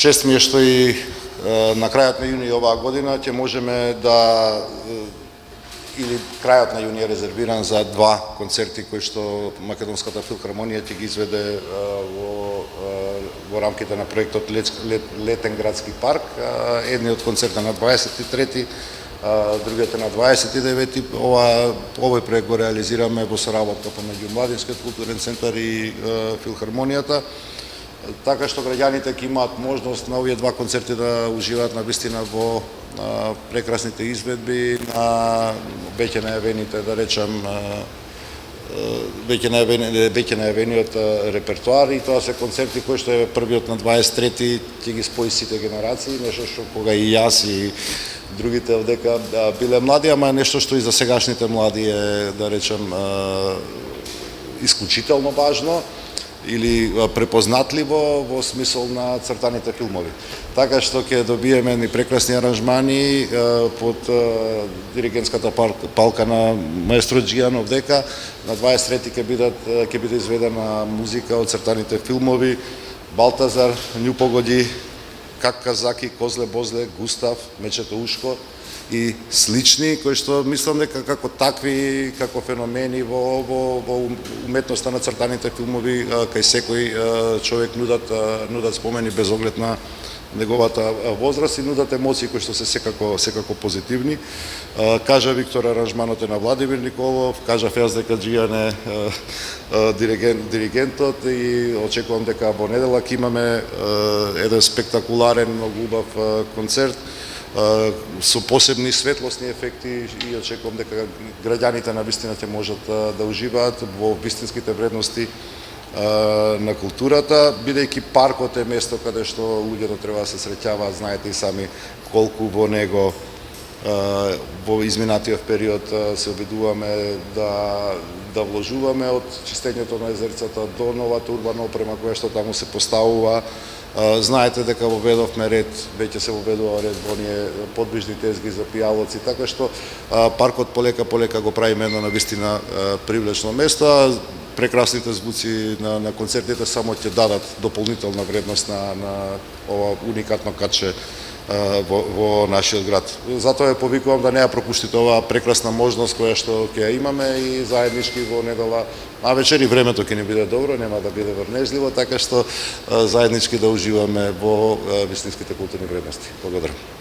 Чест ми е што и на крајот на јуни оваа година ќе можеме да или крајот на јуни е резервиран за два концерти кои што Македонската филхармонија ќе ги изведе во рамките на проектот Летен градски парк. Едниот концерт на 23-ти, другиот е на 29-ти. Овој проект го реализираме во соработка помеѓу Младинскиот културен центар и филхармонијата, така што граѓаните ќе имаат можност на овие два концерти да уживаат на вистина во прекрасните изведби на веќе најавените, да речам, веќе најавениот репертоар, и тоа се концерти кои што е првиот на 23-ти ќе ги спои сите генерации, нешто што кога и јас и другите овдека биле млади, ама нешто што и за сегашните млади е, да речем, исклучително важно или препознатливо во смисол на цртаните филмови. Така што ќе добиеме ни прекрасни аранжмани под диригентската палка на маестро Джијан овдека. На 23-ти ќе биде изведена музика од цртаните филмови Балтазар, Њу погоди, Как Казаки, Козле Бозле, Густав, Мечето Ушко и слични, кои што мислам дека како такви, како феномени во уметноста на цртаните филмови, кај секој човек нудат спомени без оглед на неговата возраст и нудат емоции кои што се секако позитивни. Кажа Виктор аранжманот е на Владимир Николов, кажав јас дека Джијан е диригентот и очекувам дека во недела ќе имаме еден спектакуларен, многу убав концерт со посебни светлосни ефекти и очекувам дека граѓаните на вистина ќе можат да уживаат во вистинските вредности на културата, бидејќи паркот е место каде што луѓето треба да се среќаваат. Знаете и сами колку во него во изминатиот период се обидуваме да вложуваме, од чистењето на езерцата до новата урбана опрема која што таму се поставува. Знаете дека воведовме ред, веќе се воведува ред во оние подвижни тезги за пијалоци, така што паркот полека го правиме едно навистина привлечно место. Прекрасните звуци на концертите само ќе дадат дополнителна вредност на ова уникатно катче во нашиот град. Затоа ја повикувам да не ја пропуштите оваа прекрасна можност која што ќе ја имаме и заеднички во недела. А вечер и времето ќе ни биде добро, нема да биде врнежливо, така што заеднички да уживаме во вистинските културни вредности. Благодарам.